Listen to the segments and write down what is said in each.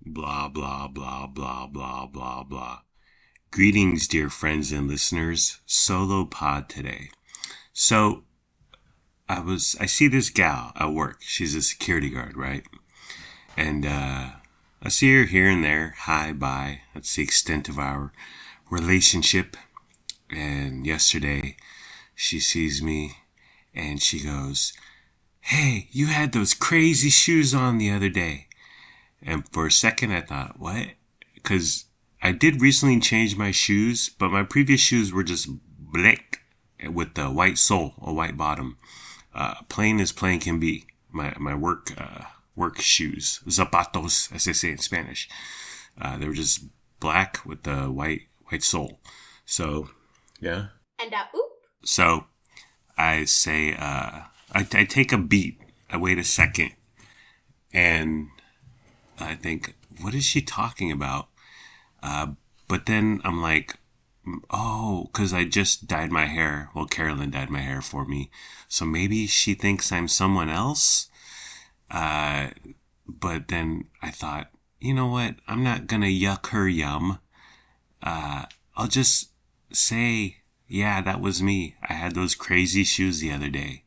Blah, blah, blah, blah, blah, blah, blah. Greetings, dear friends and listeners. Solo pod today. So, I see this gal at work. She's a security guard, right? And, I see her here and there. Hi, bye. That's the extent of our relationship. And yesterday, she sees me and she goes, "Hey, you had those crazy shoes on the other day." And for a second, I thought, what? Because I did recently change my shoes, but my previous shoes were just black with the white sole, a white bottom. Plain as plain can be. My work shoes, zapatos, as they say in Spanish. They were just black with the white sole. So yeah. And oop. So I say, I take a beat. I wait a second, and I think, what is she talking about? But then I'm like, oh, because I just dyed my hair. Well, Carolyn dyed my hair for me. So maybe she thinks I'm someone else. Uh, but then I thought, you know what? I'm not going to yuck her yum. I'll just say, yeah, that was me. I had those crazy shoes the other day.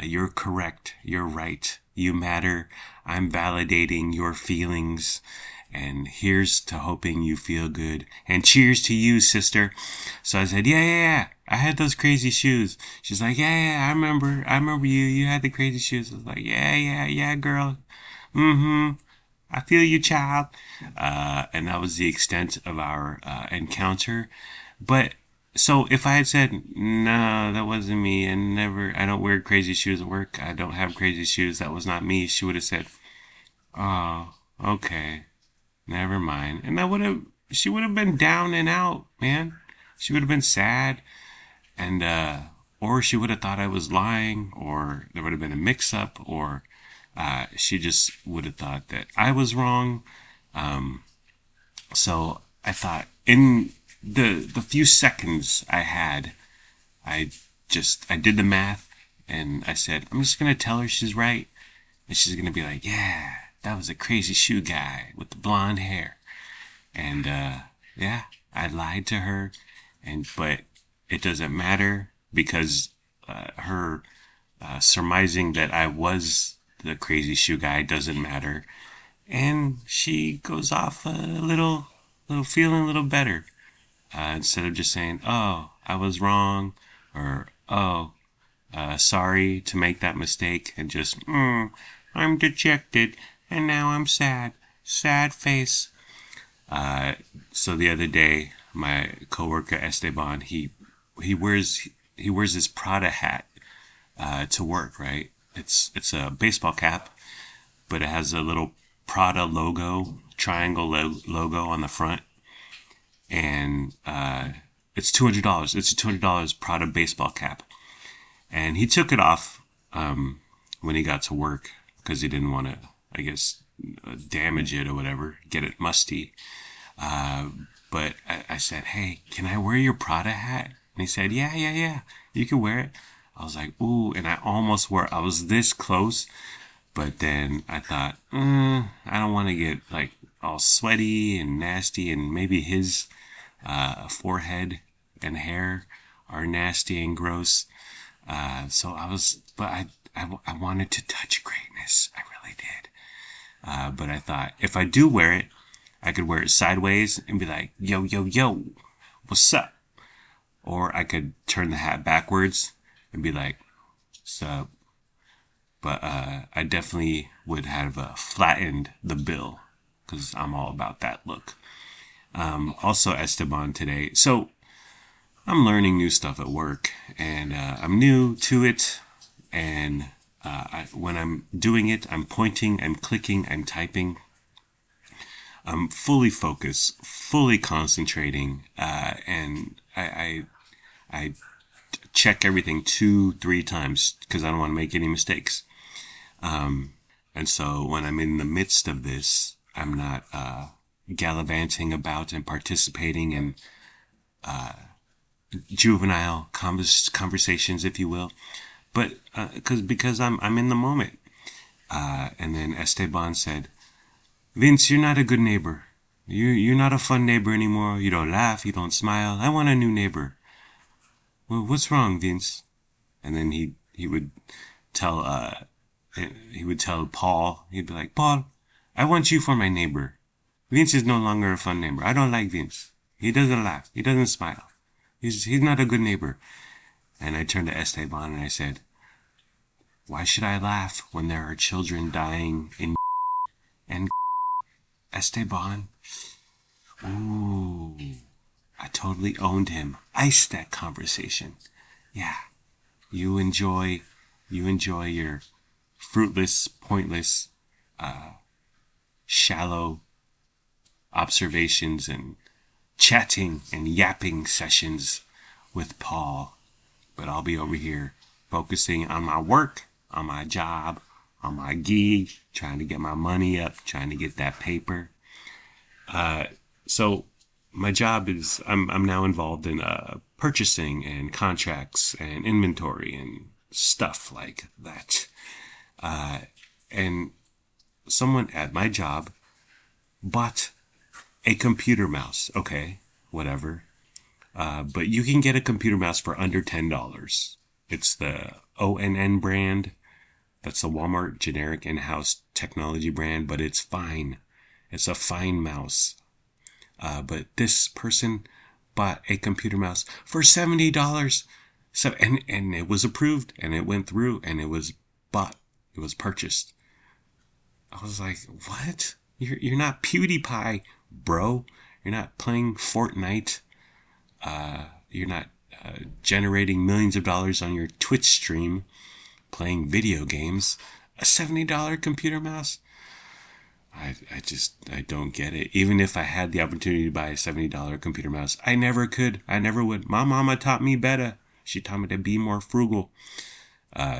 You're correct. You're right. You matter. I'm validating your feelings. And here's to hoping you feel good. And cheers to you, sister. So I said, yeah. I had those crazy shoes. She's like, yeah, I remember you. You had the crazy shoes. I was like, yeah, girl. Mm-hmm. I feel you, child. And that was the extent of our encounter. But so if I had said, no, that wasn't me, and I don't wear crazy shoes at work, I don't have crazy shoes, that was not me, she would have said, oh, okay, never mind. And she would have been down and out, man. She would have been sad, and, or she would have thought I was lying, or there would have been a mix up, or, she just would have thought that I was wrong. So I thought in the few seconds I had, I I did the math and I said, I'm just going to tell her she's right. And she's going to be like, yeah, that was a crazy shoe guy with the blonde hair. And, yeah, I lied to her. But it doesn't matter because, her, surmising that I was the crazy shoe guy doesn't matter. And she goes off a little feeling a little better. Instead of just saying, oh, I was wrong, or, oh, sorry to make that mistake, and just, I'm dejected, and now I'm sad. Sad face. So the other day, my coworker Esteban, he wears he wears his Prada hat to work, right? It's a baseball cap, but it has a little Prada logo, triangle logo on the front, and it's $200. It's a $200 Prada baseball cap, and he took it off when he got to work because he didn't want to, I guess, damage it or whatever, get it musty. But I said, "Hey, can I wear your Prada hat?" And he said, "Yeah, you can wear it." I was like, "Ooh," and I almost wore. I was this close, but then I thought, I don't want to get like all sweaty and nasty, and maybe his forehead and hair are nasty and gross. So I wanted to touch greatness. I really did. But I thought if I do wear it, I could wear it sideways and be like, yo, what's up? Or I could turn the hat backwards and be like, what's up? But I definitely would have flattened the bill because I'm all about that look. Also, Esteban today. So I'm learning new stuff at work, and I'm new to it. And when I'm doing it, I'm pointing, I'm clicking, I'm typing. I'm fully focused, fully concentrating, and I check everything 2, 3 times because I don't want to make any mistakes. And so when I'm in the midst of this, I'm not gallivanting about and participating in juvenile conversations, if you will, but because I'm in the moment. And then Esteban said, Vince, you're not a good neighbor. You're not a fun neighbor anymore. You don't laugh, you don't smile. I want a new neighbor. Well, what's wrong, Vince? And then he would tell he would tell Paul, he'd be like, Paul, I want you for my neighbor. Vince is no longer a fun neighbor. I don't like Vince. He doesn't laugh. He doesn't smile. He's not a good neighbor. And I turned to Esteban and I said, why should I laugh when there are children dying in and Esteban? Ooh, I totally owned him. Iced that conversation. Yeah, you enjoy your fruitless, pointless, shallow observations and chatting and yapping sessions with Paul. But I'll be over here focusing on my work, on my job, on my gig, trying to get my money up, trying to get that paper. So my job is I'm now involved in purchasing and contracts and inventory and stuff like that. And someone at my job bought a computer mouse. Okay, whatever. But you can get a computer mouse for under $10. It's the ONN brand. That's a Walmart generic in-house technology brand, but it's fine. It's a fine mouse. But this person bought a computer mouse for $70. So, and it was approved and it went through and it was bought. It was purchased. I was like, what? You're not PewDiePie, bro. You're not playing Fortnite. You're not generating millions of dollars on your Twitch stream playing video games. A $70 computer mouse? I don't get it. Even if I had the opportunity to buy a $70 computer mouse, I never could. I never would. My mama taught me better. She taught me to be more frugal.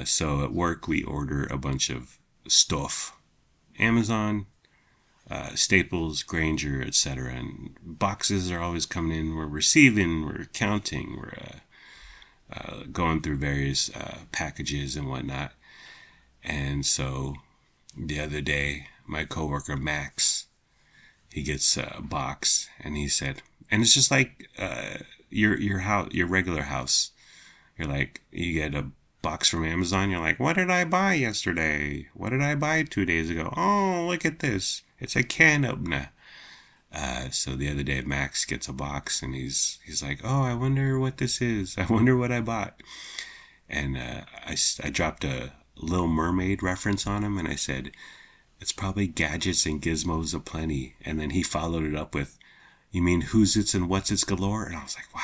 So at work, we order a bunch of stuff. Amazon, Staples, Grainger, etc. And boxes are always coming in. We're receiving, we're counting, we're going through various packages and whatnot. And so the other day, my coworker Max, he gets a box, and he said, and it's just like your house, your regular house. You're like, you get a box from Amazon. You're like, what did I buy yesterday? What did I buy 2 days ago? Oh, look at this. It's a can opener. So the other day, Max gets a box, and he's like, oh, I wonder what this is. I wonder what I bought. And I dropped a Little Mermaid reference on him, and I said, it's probably gadgets and gizmos aplenty. And then he followed it up with, you mean who's its and what's its galore? And I was like, wow.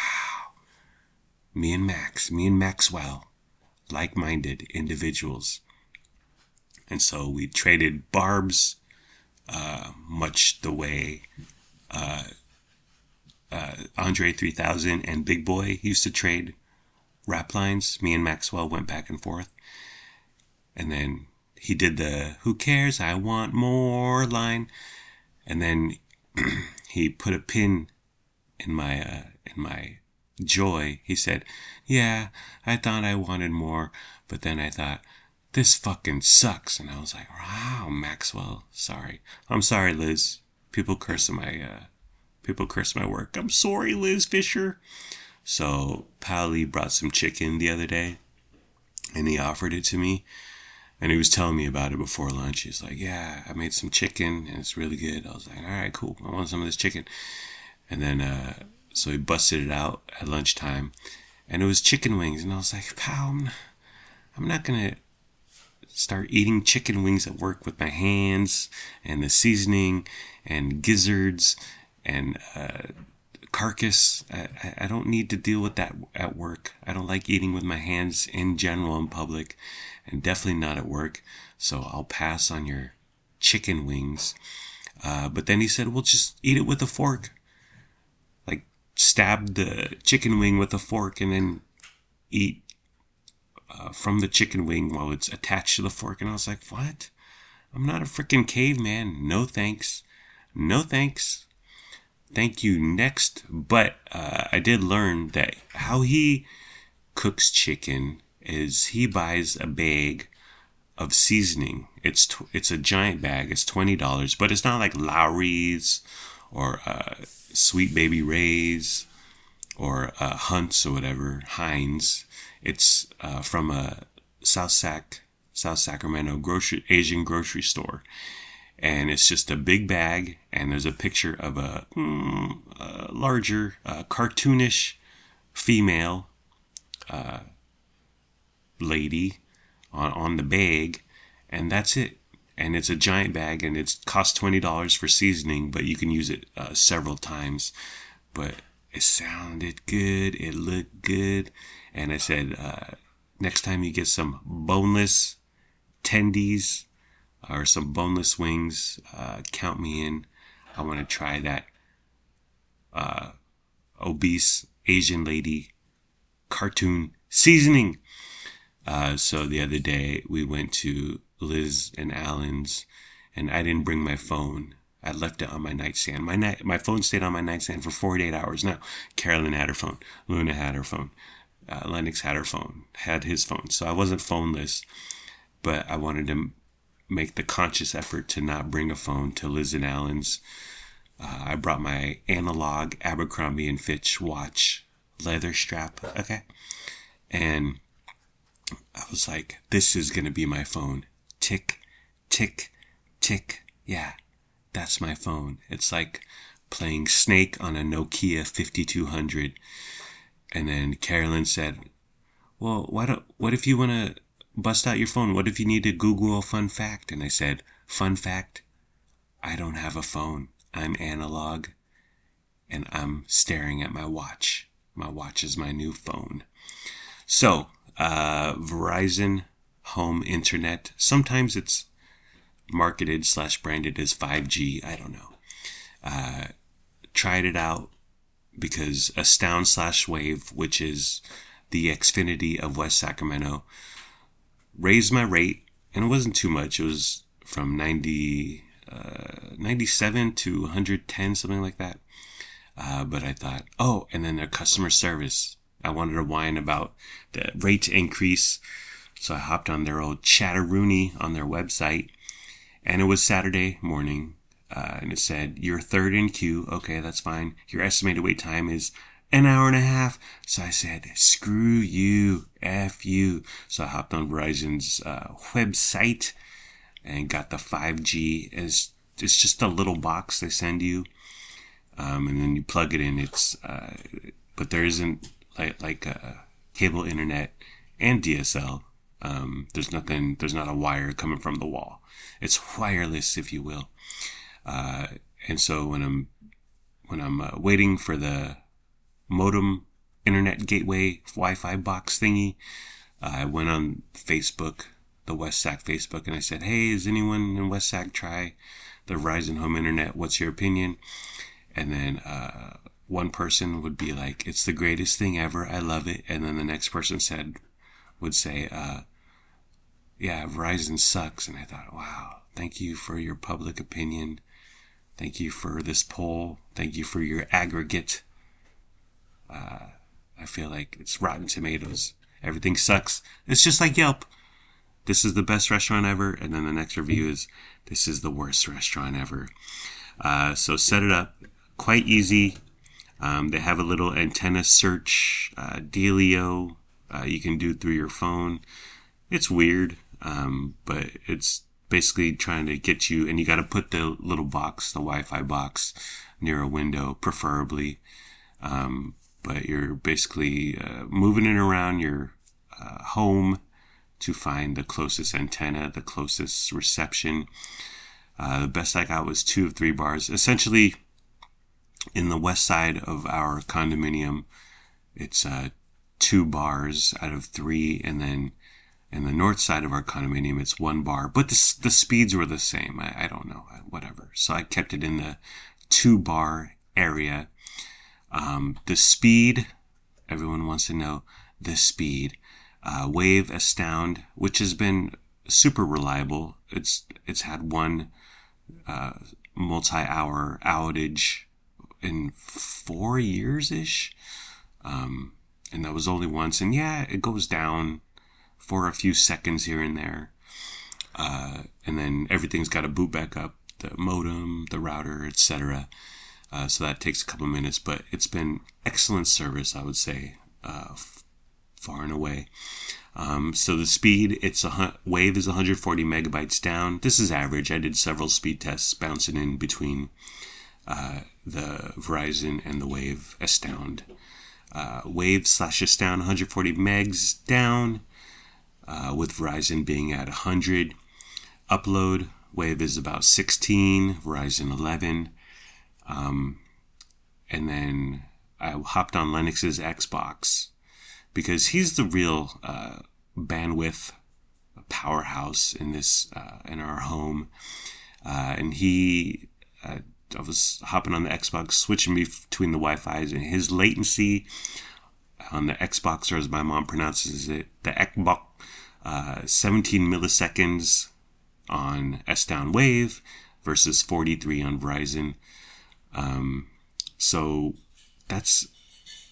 Me and Maxwell, like-minded individuals. And so we traded barbs, much the way Andre 3000 and Big Boy used to trade rap lines. Me and Maxwell went back and forth. And then he did the who cares, I want more line. And then he put a pin in my joy. He said, yeah, I thought I wanted more, but then I thought, this fucking sucks. And I was like, wow, Maxwell, sorry. I'm sorry, Liz. People curse my work. I'm sorry, Liz Fisher. So Pally brought some chicken the other day, and he offered it to me. And he was telling me about it before lunch. He's like, yeah, I made some chicken, and it's really good. I was like, all right, cool. I want some of this chicken. And then, so he busted it out at lunchtime, and it was chicken wings. And I was like, pal, I'm not going to start eating chicken wings at work with my hands and the seasoning and gizzards and carcass. I don't need to deal with that at work. I don't like eating with my hands in general in public, and definitely not at work. So I'll pass on your chicken wings. But then he said, well, just eat it with a fork. Like, stab the chicken wing with a fork and then eat from the chicken wing while it's attached to the fork. And I was like, what? I'm not a freaking caveman. No thanks. No thanks. Thank you. Next. But I did learn that how he cooks chicken is he buys a bag of seasoning. it's a giant bag. It's $20, but it's not like Lowry's or Sweet Baby Ray's or Hunt's or whatever, Heinz. It's from a South Sacramento Asian grocery store, and it's just a big bag, and there's a picture of a larger, cartoonish female lady on the bag, and that's it. And it's a giant bag, and it costs $20 for seasoning, but you can use it several times. But it sounded good, it looked good, and I said, next time you get some boneless tendies or some boneless wings, count me in. I want to try that obese Asian lady cartoon seasoning. So the other day we went to Liz and Alan's, and I didn't bring my phone. I left it on my nightstand. My phone stayed on my nightstand for 48 hours. Now, Carolyn had her phone. Luna had her phone. Lennox had her phone. Had his phone. So I wasn't phoneless, but I wanted to make the conscious effort to not bring a phone to Liz and Alan's. I brought my analog Abercrombie and Fitch watch, leather strap, okay? And I was like, this is going to be my phone. Tick, tick, tick. Yeah, that's my phone. It's like playing Snake on a Nokia 5200. And then Carolyn said, well, what if you want to bust out your phone? What if you need to Google a fun fact? And I said, fun fact, I don't have a phone. I'm analog, and I'm staring at my watch. My watch is my new phone. So, Verizon Home Internet. Sometimes it's marketed / branded as 5G. I don't know. Tried it out because Astound / Wave, which is the Xfinity of West Sacramento, raised my rate, and it wasn't too much. It was from 97 to 110, something like that. But I thought, oh, and then their customer service. I wanted to whine about the rate increase. So I hopped on their old Chatteroony on their website, and it was Saturday morning, and it said, you're third in queue. Okay, that's fine. Your estimated wait time is an hour and a half. So I said, screw you, F you. So I hopped on Verizon's website and got the 5G. It's just a little box they send you, and then you plug it in. But there isn't like cable internet and DSL. There's not a wire coming from the wall. It's wireless, if you will. And so when I'm waiting for the modem internet gateway Wi-Fi box thingy, I went on Facebook, the West Sac Facebook, and I said, hey, is anyone in West Sac try the Verizon Home Internet? What's your opinion? And then one person would be like, it's the greatest thing ever. I love it. And then the next person would say, yeah, Verizon sucks. And I thought, wow, thank you for your public opinion. Thank you for this poll. Thank you for your aggregate. I feel like it's Rotten Tomatoes. Everything sucks. It's just like Yelp. This is the best restaurant ever. And then the next review is, this is the worst restaurant ever. So set it up. Quite easy. They have a little antenna search dealio you can do through your phone. It's weird, but it's basically trying to get you, and you got to put the little box, the Wi-Fi box, near a window, preferably. But you're basically moving it around your home to find the closest antenna, the closest reception. The best I got was 2 of 3 bars. Essentially, in the west side of our condominium, it's 2 bars out of 3, and then in the north side of our condominium, it's 1 bar. But the speeds were the same. I don't know, whatever. So I kept it in the 2 bar area. The speed, everyone wants to know the speed. Wave Astound, which has been super reliable. It's had one multi-hour outage in 4 years-ish. And that was only once. And yeah, it goes down for a few seconds here and there. And then everything's got to boot back up, the modem, the router, etc. So that takes a couple minutes, but it's been excellent service, I would say, far and away. So the speed, Wave is 140 megabytes down. This is average. I did several speed tests bouncing in between the Verizon and the Wave Astound. Wave/Astound 140 megs down, with Verizon being at 100. Upload, Wave is about 16, Verizon 11. And then I hopped on Lennox's Xbox because he's the real bandwidth powerhouse in in our home. And I was hopping on the Xbox, switching between the Wi-Fi's, and his latency on the Xbox, or as my mom pronounces it, the Xbox, 17 milliseconds on Astound Wave versus 43 on Verizon. So that's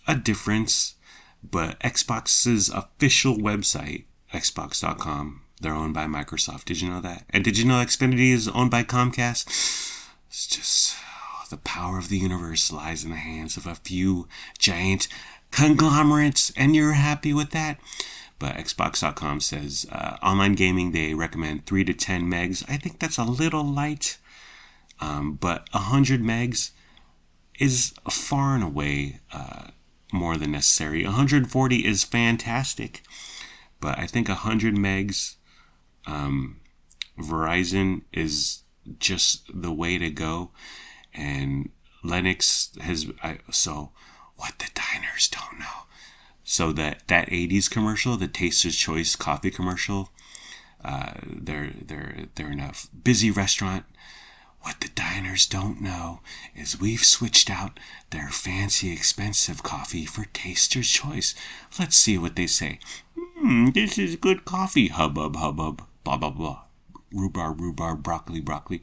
a difference. But Xbox's official website, Xbox.com, they're owned by Microsoft. Did you know that? And did you know Xfinity is owned by Comcast? It's just the power of the universe lies in the hands of a few giant conglomerates, and you're happy with that? But Xbox.com says online gaming, they recommend 3 to 10 megs. I think that's a little light, but 100 megs is far and away more than necessary. 140 is fantastic, but I think 100 megs, Verizon is just the way to go. And Lennox so what the diners don't know. So that 80s commercial, the Taster's Choice coffee commercial, they're in a busy restaurant. What the diners don't know is we've switched out their fancy, expensive coffee for Taster's Choice. Let's see what they say. This is good coffee. Hubbub, hubbub, blah, blah, blah. Rhubarb, broccoli.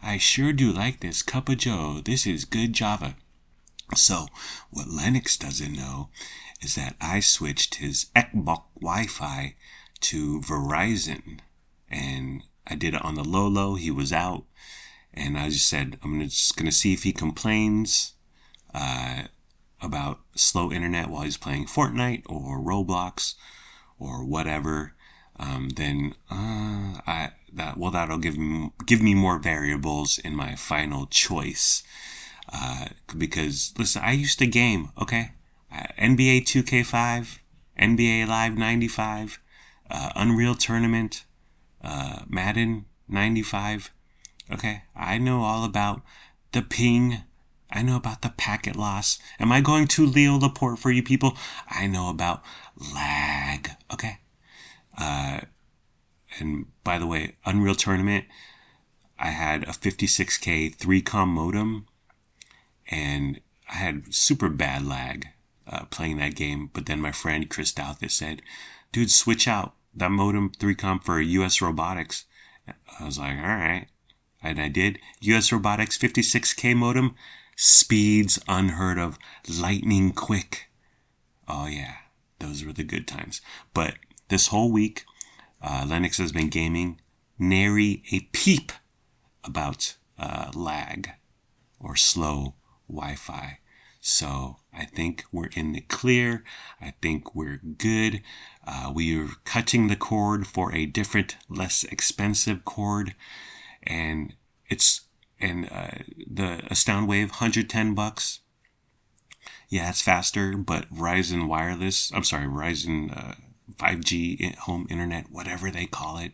I sure do like this cup of joe. This is good Java. So, what Lennox doesn't know is that I switched his Xbox Wi-Fi to Verizon, and I did it on the low. He was out, and I just said, I'm just going to see if he complains about slow internet while he's playing Fortnite or Roblox or whatever. That'll give me more variables in my final choice. Because listen, I used to game, okay? NBA 2K5, NBA Live 95, Unreal Tournament, Madden 95. Okay, I know all about the ping. I know about the packet loss. Am I going to Leo Laporte for you people? I know about lag. Okay. And by the way, Unreal Tournament, I had a 56K 3Com modem, and I had super bad lag playing that game. But then my friend Chris Douthit said, dude, switch out that modem 3Com for US Robotics. I was like, all right. And I did. US Robotics 56K modem, speeds unheard of, lightning quick. Oh yeah, those were the good times. But this whole week, Lennox has been gaming, nary a peep about lag or slow Wi-Fi. So I think we're in the clear. I think we're good. We are cutting the cord for a different, less expensive cord, and the Astound Wave, $110. Yeah, it's faster, but Verizon 5G home internet, whatever they call it,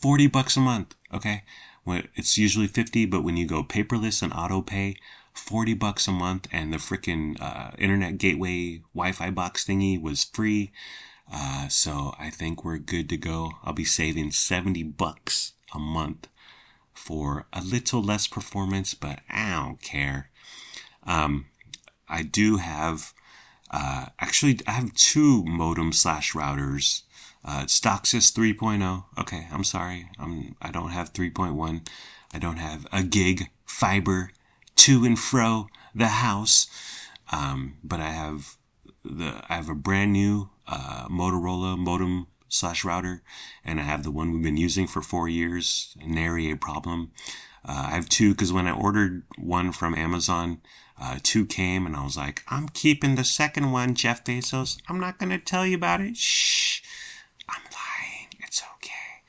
$40 a month. Okay, it's usually $50, but when you go paperless and auto pay, $40 a month, and the frickin' internet gateway Wi-Fi box thingy was free. So I think we're good to go. I'll be saving $70 a month for a little less performance, but I don't care. I do have, actually, I have 2 modem/routers. Stoxis 3.0. Okay, I'm sorry. I don't have 3.1. I don't have a gig fiber to and fro the house. But I have a brand new Motorola modem modem/router, and I have the one we've been using for 4 years. Nary a problem. I have two because when I ordered one from Amazon, two came, and I was like, I'm keeping the second one, Jeff Bezos. I'm not going to tell you about it. Shh. I'm lying. It's okay.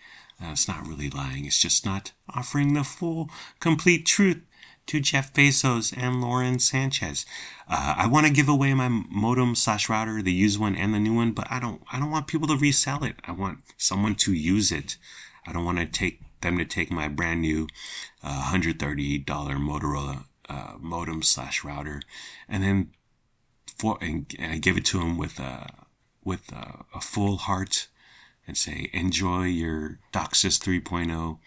It's not really lying. It's just not offering the full, complete truth to Jeff Bezos and Lauren Sanchez. I want to give away my modem/router, the used one and the new one, but I don't want people to resell it. I want someone to use it. I don't want to take my brand new $130 Motorola modem/router and then and I give it to them with a full heart and say, enjoy your DOCSIS 3.0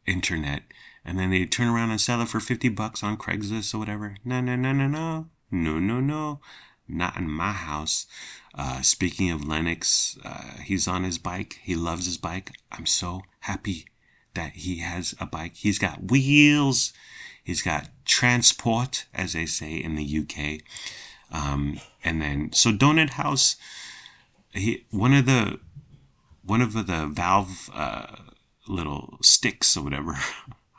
internet, and then they turn around and sell it for $50 on Craigslist or whatever. No, not in my house. Speaking of Lennox, he's on his bike. He loves his bike. I'm so happy that he has a bike. He's got wheels. He's got transport, as they say in the UK. And then, so Donut House, one of the valve little sticks or whatever.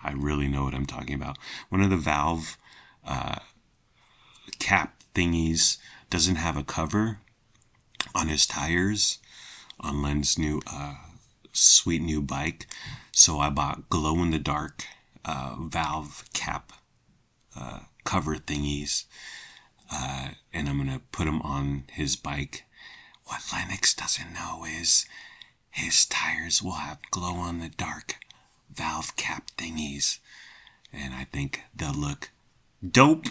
I really know what I'm talking about. One of the valve cap thingies doesn't have a cover on his tires on Len's new sweet new bike. So I bought glow in the dark valve cap cover thingies, and I'm gonna put them on his bike. What Lennox doesn't know is his tires will have glow in the dark valve cap thingies, and I think they'll look dope.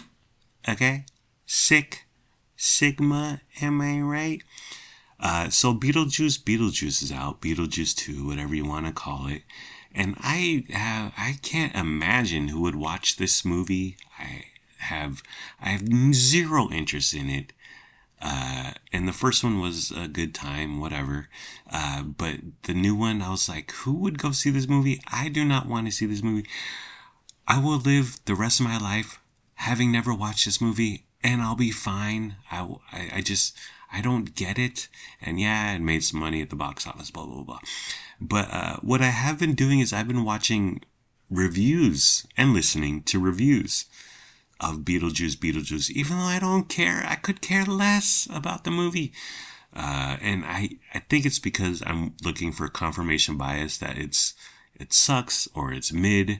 Okay, sick, Sigma, am I right? So Beetlejuice is out. Beetlejuice 2, whatever you want to call it. And I can't imagine who would watch this movie. I have zero interest in it. And the first one was a good time, whatever. But the new one, I was like, who would go see this movie? I do not want to see this movie. I will live the rest of my life having never watched this movie, and I'll be fine. I don't get it. And yeah, it made some money at the box office, blah, blah, blah. But what I have been doing is I've been watching reviews and listening to reviews of Beetlejuice, even though I don't care. I could care less about the movie. And I think it's because I'm looking for confirmation bias that it sucks or it's mid.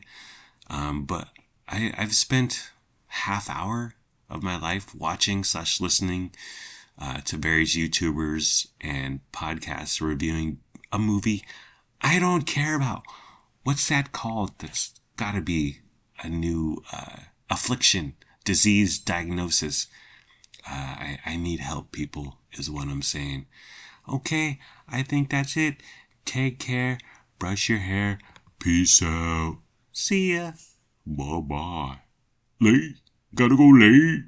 But I've spent half hour of my life watching/listening to various YouTubers and podcasts reviewing a movie I don't care about. What's that called? That's gotta be a new affliction, disease, diagnosis. I need help, people, is what I'm saying. Okay, I think that's it. Take care. Brush your hair. Peace out. See ya. Bye-bye. Late. Gotta go late.